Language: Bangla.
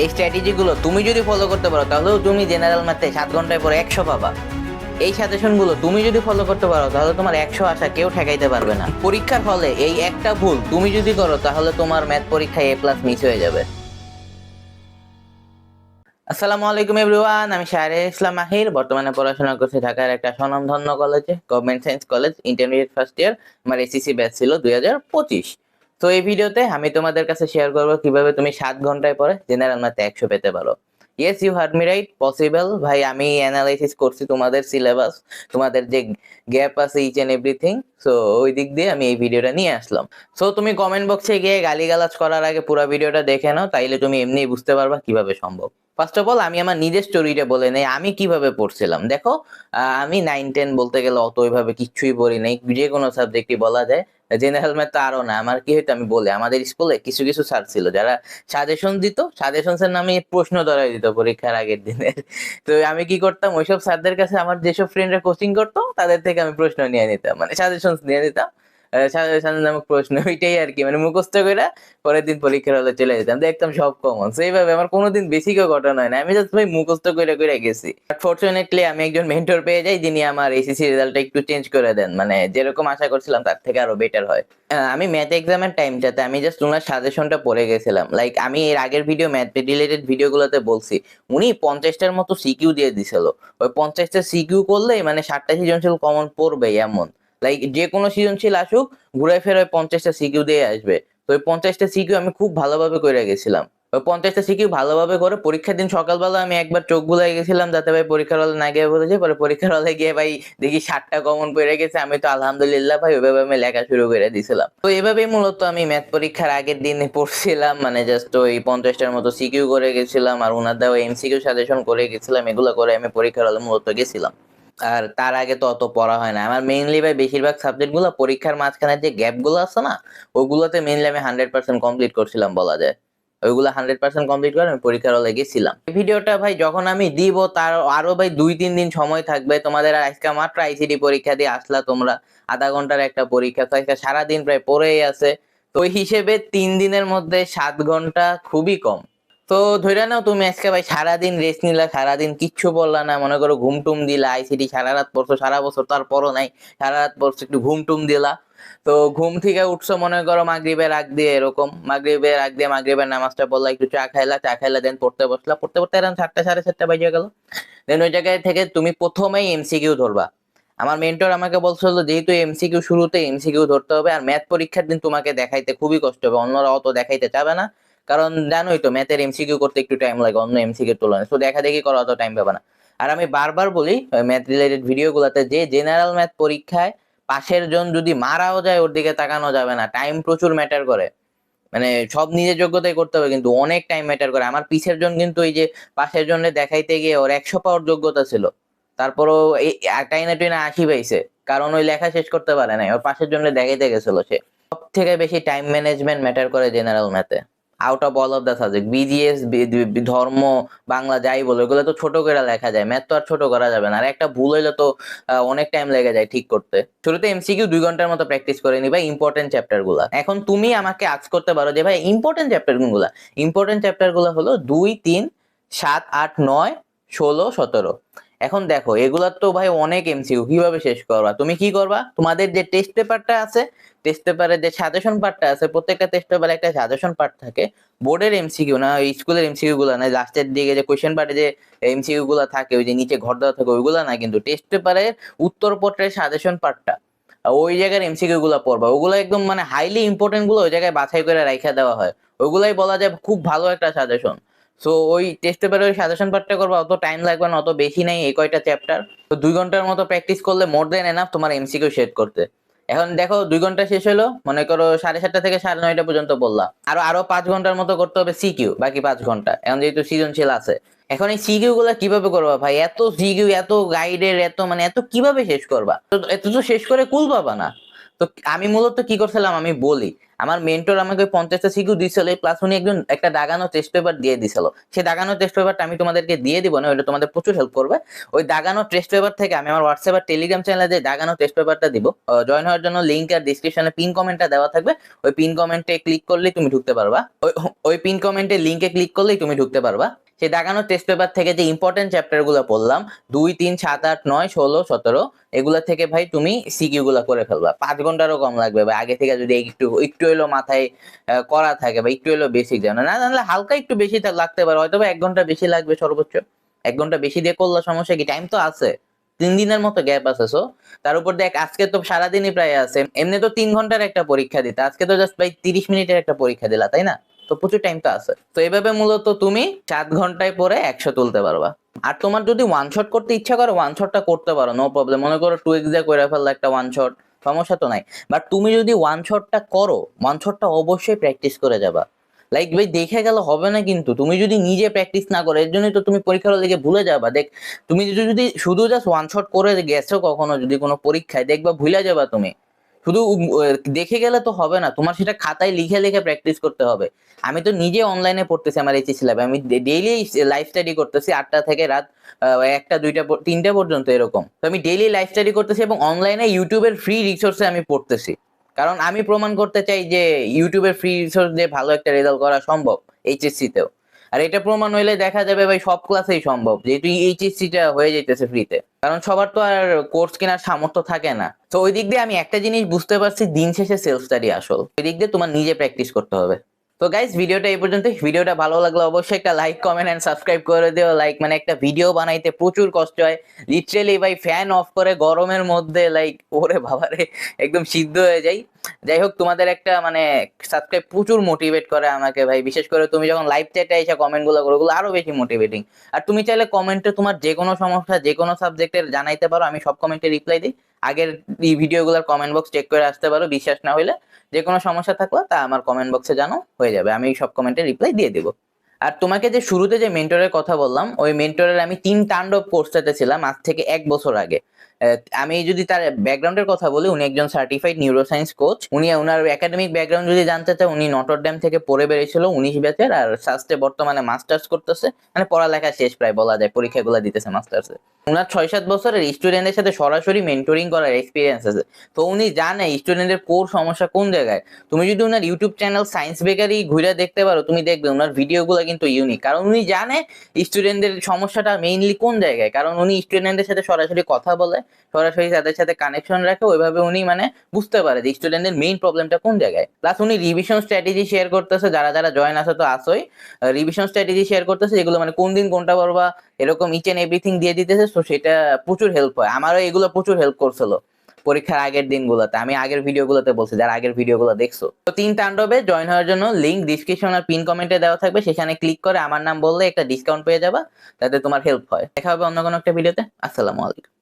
এই স্ট্র্যাটেজি গুলো তুমি যদি ফলো করতে পারো তাহলেও তুমি জেনারেল ম্যাথে 7 ঘন্টায় পরে 100 পাবা। এই সাজেশন গুলো তুমি যদি ফলো করতে পারো তাহলে তোমার 100 আসা কেউ ঠেকাইতে পারবে না। পরীক্ষার হলে এই একটা ভুল তুমি যদি করো তাহলে তোমার ম্যাথ পরীক্ষায় A+ মিস হয়ে যাবে। আসসালামু আলাইকুম এভরিওয়ান, আমি শাহরিয়ার ইসলাম মাহির। বর্তমানে পড়াশোনা করছি ঢাকার একটা স্বনামধন্য কলেজে, government science college, intermediate first year. আমার এসএসসি ব্যাচ ছিল 2025। তো এই ভিডিওতে আমি তোমাদের কাছে শেয়ার করবো কিভাবে তুমি 7 ঘন্টায় পরে জেনারেল ম্যাথে 100 পেতে পারো। Yes, you heard me right, possible. ভাই আমি অ্যানালাইসিস করছি তোমাদের সিলেবাস, তোমাদের যে গ্যাপ আছে ইচ এন্ড এভরিথিং। সো ওই দিক দিয়ে আমি এই ভিডিওটা নিয়ে আসলাম। সো তুমি কমেন্ট বক্সে গিয়ে গালিগালাজ করার আগে পুরো ভিডিওটা দেখে নাও, তাইলে তুমি এমনিই বুঝতে পারবা কিভাবে সম্ভব। ফার্স্ট অফ অল আমি আমার নিজের স্টোরিটা বলে নেই, আমি কিভাবে পড়ছিলাম। দেখো, আমি 9-10 বলতে গেলে অত ওইভাবে কিচ্ছুই পড়ি নাই, যে কোনো সাবজেক্টই বলা যায়। জেনারেল ম্যাথ তো আরো না। আমার কি হইতো আমি বলি, আমাদের স্কুলে কিছু কিছু স্যার ছিল যারা সাজেশন দিত, সাজেশনসের নামে প্রশ্ন ধরাই দিত পরীক্ষার আগের দিনে। তো আমি কি করতাম, ওইসব স্যারদের কাছে আমার যেসব ফ্রেন্ডরা কোচিং করতো তাদের থেকে আমি প্রশ্ন নিয়ে নিতাম, মানে সাজেশন নিয়ে নিতাম। সাজেশন নামক প্রশ্ন ওইটাই আর কি, মানে মুখস্থ করে পরের দিন পরীক্ষার হলে চলে যেতাম, দেখতাম সব কমন। সেইভাবে আমার কোনোদিন বেসিকও ঘটনা হয় না, আমি জাস্ট ভাই মুখস্থ করে করে গেছি। বাট ফরচুনেটলি আমি একজন মেন্টর পেয়ে যাই যিনি আমার এসএসসি রেজাল্টটা একটু চেঞ্জ করে দেন, মানে যেরকম আশা করছিলাম তার থেকে আরো বেটার হয়। আমি ম্যাথ এক্সামের টাইমটাতে আমি জাস্ট ওনার সাজেশনটা পড়ে গেছিলাম। লাইক আমি এর আগের ভিডিও ম্যাথ রিলেটেড ভিডিওগুলোতে বলছি, উনি 50টার মতো সিকিউ দিয়ে দিছিল। ওই 50টা সিকিউ করলেই মানে 60টা সৃজনশীল কমন পড়বেই এমন। লাইক যে কোনো সৃজনশীল আসুক, ঘুরে ফেরে ওই 50টা সিকিউ দিয়ে আসবে। তো ওই 50টা সিকিউ আমি খুব ভালোভাবে করে গেছিলাম। ওই 50টা সিকিউ ভালোভাবে করে পরীক্ষার দিন সকালবেলা আমি একবার চোখ বুলাই গেছিলাম যাতে ভাই পরীক্ষার হলে না গিয়ে বলেছে, পরে পরীক্ষার হলে গিয়ে ভাই দেখি 60টা কমন পড়ে গেছে। আমি তো আলহামদুলিল্লাহ ভাই ওইভাবে আমি লেখা শুরু করে দিছিলাম। তো এভাবেই মূলত আমি ম্যাথ পরীক্ষার আগের দিনে পড়ছিলাম, মানে জাস্ট ওই 50টার মতো সিকিউ করে গেছিলাম আর ওনার দেওয়া এমসিকিউ সাজেশন করে গেছিলাম। এগুলো করে আমি পরীক্ষার হলে মূলত গেছিলাম। আর তার আগে তো অত পড়া হয় না আমার। মেইনলি ভাই বেশিরভাগ সাবজেক্ট গুলো পরীক্ষার মাঝখানে যে গ্যাপ গুলো আছে না, ওগুলোতে মেইনলি আমি 100% কমপ্লিট করছিলাম বলা যায়। ওইগুলো 100% কমপ্লিট করে আমি পরীক্ষার হলে গেছিলাম। এই ভিডিওটা ভাই যখন আমি দিব তার আরো ভাই 2-3 দিন সময় থাকবে। তোমাদের আর আজকে মাত্র আইসিডি পরীক্ষা দিয়ে আসলা তোমরা, আধা ঘন্টার একটা পরীক্ষা, তো আজকে সারাদিন প্রায় পড়েই আছে। তো ওই হিসেবে 3 দিনের মধ্যে 7 ঘন্টা খুবই কম। তো ধরে নাও তুমি আজকে ভাই সারাদিন রেস্ট নিলা, সারাদিন কিচ্ছু বললা না, মনে করো ঘুম টুম দিলা, আইসিটি সারা রাত পড়ছো, সারা বছর তার পরও নাই, সারা রাত পড়ছো, একটু ঘুম টুম দিলা। তো ঘুম থেকে উঠছো মনে করো মাগরিবের আগ দিয়ে, এরকম মাগরিবের আগ দিয়ে মাগরিবের নামাজটা পড়লা, একটু চা খাইলা, চা খাইলা, দেন পড়তে বসলা, পড়তে পড়তে এরকম 7টা 7:30 বাজে গেল। দেন ওই জায়গায় থেকে তুমি প্রথমেই এমসিকিউ ধরবা। আমার মেন্টর আমাকে বলছিল যেহেতু এমসিকিউ শুরুতে এমসিকিউ ধরতে হবে, আর ম্যাথ পরীক্ষার দিন তোমাকে দেখাইতে খুবই কষ্ট হবে, অন্যরা অত দেখাইতে চাবে না। কারণ জানোই তো ম্যাথের এমসিকিউ করতে একটু টাইম লাগে অন্য এমসিকিউর তুলনায়, তো দেখা দেখি করা অত টাইম পাবে না। আর আমি বারবার বলি ম্যাথ রিলেটেড ভিডিওগুলোতে যে জেনারেল ম্যাথ পরীক্ষায় পাশের জন যদি মারাও যায় ওর দিকে তাকানো যাবে না, টাইম প্রচুর ম্যাটার করে। মানে সব নিজের যোগ্যতায় করতে হবে কিন্তু অনেক টাইম ম্যাটার করে। আমার পিছের জন কিন্তু এই যে পাশের জনের দেখাইতে গিয়ে ওর 100 পাওয়ার যোগ্যতা ছিল, তারপরও এই টাইনা টুইনা 80 পাইছে, কারণ ওই লেখা শেষ করতে পারে নাই, ওর পাশের জন্য দেখাইতে গেছিল সে। সব থেকে বেশি টাইম ম্যানেজমেন্ট ম্যাটার করে জেনারেল ম্যাথে, out of all of the subject. BGS, ধর্ম, বাংলা যাই বলো, এগুলো তো ছোট করে লেখা যায়, ম্যাথ তো আর ছোট করা যাবে না। আর একটা ভুল হইলে তো অনেক টাইম লেগে যায় ঠিক করতে। শুরুতে এমসিকিউ 2 ঘন্টার মতো প্র্যাকটিস করে নিবা ইম্পর্টেন্ট চ্যাপ্টার গুলা। এখন তুমি আমাকে আস্ক করতে পারো যে ভাই ইম্পর্টেন্ট চ্যাপ্টার গুলা, ইম্পর্টেন্ট চ্যাপ্টার গুলো হলো 2, 3, 7, 8, 9, 16, 17। এখন দেখো এগুলার তো ভাই অনেক এমসিকিউ, কিভাবে শেষ করবা? তুমি কি করবা, তোমাদের যে টেস্ট পেপারটা আছে, টেস্ট পেপারের যে সাজেশন পার্টটা আছে, প্রত্যেকটা টেস্ট পেপারে একটা সাজেশন পার্ট থাকে। বোর্ডের এমসিকিউ না, ওই স্কুলের এমসিকিউ গুলা না, লাস্টের দিকে যে কোশ্চেন পার্টে যে এমসিকিউ গুলা থাকে, ওই যে নিচে ঘর দেওয়া থাকে ওইগুলা না, কিন্তু টেস্ট পেপারের উত্তরপত্রের সাজেশন পার্টটা, ওই জায়গার এমসিকিউ গুলা পড়বা। ওগুলো একদম মানে হাইলি ইম্পর্টেন্ট গুলো ওই জায়গায় বাছাই করে রাখা দেওয়া হয়, ওইগুলাই বলা যায় খুব ভালো একটা সাজেশন। সো ওই টেস্ট পেপারে ওই সাজেশন পার্টটা করবা, অত টাইম লাগবে না, অত বেশি নেই, এই কয়টা চ্যাপ্টার। তো 2 ঘন্টার মতো প্র্যাকটিস করলে মোর দেন এনাফ তোমার এমসিকিউ সেট করতে। এখন দেখো 2 ঘন্টা শেষ হলো, মনে করো 7:30 থেকে 9:30 পর্যন্ত বললাম, আরো আরো 5 ঘন্টার মতো করতে হবে সিকিউ, বাকি 5 ঘন্টা এখন যেহেতু সৃজনশীল আছে। এখন এই সিকিউ গুলা কিভাবে করবা ভাই? এত সিকিউ, এত গাইডের, এত মানে এত কিভাবে শেষ করবা? এত তো শেষ করে কুল পাবা না। তো আমি মূলত কি করছিলাম আমি বলি, আমার মেন্টর আমাকে 50টা সিকিউ দিছিল, প্লাস উনি একজন একটা দাগানো টেস্ট পেপার দিয়ে দিছিল। সেই দাগানো টেস্ট পেপারটা আমি তোমাদেরকে দিয়ে দিব না, ওটা তোমাদের প্রচুর হেল্প করবে। ওই দাগানো টেস্ট পেপার থেকে আমি আমার হোয়াটসঅ্যাপ আর টেলিগ্রাম চ্যানেলে যে দাগানো টেস্ট পেপারটা দিব, জয়েন হওয়ার জন্য লিংক আর ডিসক্রিপশনে পিন কমেন্টটা দেওয়া থাকবে। ওই পিন কমেন্টে ক্লিক করলেই তুমি ঢুকতে পারবা। ওই পিন কমেন্টে লিংকে ক্লিক করলেই তুমি ঢুকতে পারবা। সেই দাগানো টেস্ট পেপার থেকে যে ইম্পর্টেন্ট চ্যাপ্টার গুলো পড়লাম 2, 3, 7, 8, 9, 16, 17, এগুলা থেকে ভাই তুমি সিকিউ গুলা করে ফেলবা। 5 ঘন্টারও কম লাগবে ভাই, আগে থেকে যদি একটু একটু এলো মাথায় করা থাকে বা একটু এলো বেসিক জানো, না জানলে হালকা একটু বেশি লাগতে পারে, হয়তো 1 ঘন্টা বেশি লাগবে সর্বোচ্চ। 1 ঘন্টা বেশি দিয়ে করলে সমস্যা কি, টাইম তো আছে, 3 দিনের মতো গ্যাপ আছে। সো তার উপর দেখ আজকে তো সারাদিনই প্রায় আছে, এমনি তো 3 ঘন্টার একটা পরীক্ষা দিতে, আজকে তো জাস্ট ভাই 30 মিনিটের একটা পরীক্ষা দিলা, তাই না? তো প্রচুর টাইম তো আছে। তো এইভাবে মূলত তুমি 7 ঘন্টায় পরে 100 তুলতে পারবা। আর তোমার যদি ওয়ান শট করতে ইচ্ছা করে ওয়ান শটটা করতে পারো, নো প্রবলেম। মনে করো 2x দিয়ে করে ফেললে একটা ওয়ান শট, সমস্যা তো নাই। বাট তুমি যদি ওয়ান শটটা করো, ওয়ান শটটা অবশ্যই প্র্যাকটিস করে যাবা। লাইক ভাই দেখে গেলে হবে না, কিন্তু তুমি যদি নিজে প্র্যাকটিস না করো, এর জন্যই তো তুমি পরীক্ষার হলে গিয়ে ভুলে যাবা। দেখ তুমি যদি শুধু জাস্ট ওয়ান শট করে গেছো কখনো যদি কোনো পরীক্ষায়, দেখবা ভুলে যাবা তুমি। শুধু দেখে গেলে তো হবে না, তোমার সেটা খাতায় লিখে লিখে প্র্যাকটিস করতে হবে। আমি তো নিজে অনলাইনে পড়তেছি আমার এইচএসসি ল্যাবে, আমি ডেইলি লাইভ স্টাডি করতেছি 8টা থেকে রাত 1টা 2টা 3টা পর্যন্ত এরকম। তো আমি ডেইলি লাইভ স্টাডি করতেছি এবং অনলাইনে ইউটিউবের ফ্রি রিসোর্সে আমি পড়তেছি। কারণ আমি প্রমাণ করতে চাই যে ইউটিউবের ফ্রি রিসোর্স দিয়ে ভালো একটা রেজাল্ট করা সম্ভব এইচএসসি তেও। আর এটা প্রমাণ হইলে দেখা যাবে ভাই সব ক্লাসেই সম্ভব, যেহেতু এইচএসসি টা হয়ে যাইতেছে ফ্রিতে। কারণ সবার তো আর কোর্স কেনার সামর্থ্য থাকে না। তো ওই দিক দিয়ে আমি একটা জিনিস বুঝতে পারছি, দিন শেষে সেলফ স্টাডি আসল। ওই দিক দিয়ে তোমার নিজে প্র্যাকটিস করতে হবে। তো গাইস ভিডিওটা এই পর্যন্ত। ভিডিওটা ভালো লাগলে অবশ্যই একটা লাইক, কমেন্ট এন্ড সাবস্ক্রাইব করে দিও। লাইক মানে একটা ভিডিও বানাইতে প্রচুর কষ্ট হয়, লিটারালি ভাই ফ্যান অফ করে গরমের মধ্যে লাইক ওরে বাবারে একদম সিদ্ধ হয়ে যাই। যাই হোক, তোমাদের একটা মানে সাবস্ক্রাইব প্রচুর মোটিভেট করে আমাকে ভাই, বিশেষ করে তুমি যখন লাইভ চ্যাটে এসে কমেন্ট গুলো করো, ওগুলো আরো বেশি মোটিভেটিং। আর তুমি চাইলে কমেন্টে তোমার যে কোনো সমস্যা যে কোনো সাবজেক্টের জানাইতে পারো, আমি সব কমেন্টে রিপ্লাই দিই। আগের এই ভিডিওগুলোর কমেন্ট বক্স চেক করে আসতে পারো, বিশ্বাস না হইলে। যে কোনো সমস্যা থাকলে তা আমার কমেন্ট বক্সে জানো, হয়ে যাবে, আমি সব কমেন্টে রিপ্লাই দিয়ে দেবো। আর তোমাকে যে শুরুতে যে মেন্টরের কথা বললাম, ওই মেন্টরের আমি 3 তাণ্ডব কোর্সটাতে ছিলাম আজ থেকে 1 বছর আগে। আমি যদি তার ব্যাকগ্রাউন্ডের কথা বলি, উনি একজন সার্টিফাইড নিউরোসায়েন্স কোচ। উনি ওনার একাডেমিক ব্যাকগ্রাউন্ড যদি জানতে চাই, উনি নটরডেম থেকে পড়ে বেরিয়েছিল 19 ব্যাচের, আর সাস্টে বর্তমানে মাস্টার্স করতেছে। মানে পড়ালেখা শেষ প্রায় বলা যায়, পরীক্ষাগুলো দিতেছে মাস্টার্সে। উনার 6-7 বছরের স্টুডেন্টের সাথে সরাসরি মেন্টরিং করার এক্সপিরিয়েন্স আছে। তো উনি জানে স্টুডেন্টের কোর সমস্যা কোন জায়গায়। তুমি যদি উনার ইউটিউব চ্যানেল সায়েন্স বেকারি ঘুরে দেখতে পারো, তুমি দেখবে উনার ভিডিওগুলো কিন্তু ইউনিক। কারণ উনি জানে স্টুডেন্টদের সমস্যাটা মেইনলি কোন জায়গায়, কারণ উনি স্টুডেন্টদের সাথে সরাসরি কথা বলে, সরাসরি তাদের সাথে কানেকশন রাখে। ওইভাবে উনি মানে বুঝতে পারে যে স্টুডেন্টদের মেইন প্রবলেমটা কোন জায়গায়। প্লাস উনি রিভিশন স্ট্র্যাটেজি শেয়ার করতেছে, যারা যারা জয়েন আছে তো আসোই, রিভিশন স্ট্র্যাটেজি শেয়ার করতেছে, যেগুলো মানে কোন দিন কোনটা পড়বা এরকম ইচ এন্ড এভরিথিং দিয়ে দিতেছে। তো সেটা প্রচুর হেল্প হয়, আমারও এগুলো প্রচুর হেল্প করছিল পরীক্ষার আগের দিনগুলোতে। আমি আগের ভিডিওগুলোতে বলছি, যারা আগের ভিডিওগুলো দেখছো। তো 3 তাণ্ডবে জয়েন হওয়ার জন্য লিংক ডিসক্রিপশন আর পিন কমেন্টে দেওয়া থাকবে, সেখানে ক্লিক করে আমার নাম বললে একটা ডিসকাউন্ট পেয়ে যাবা, তাতে তোমার হেল্প হয়। দেখা হবে অন্য কোনো একটা ভিডিওতে। আসসালামু আলাইকুম।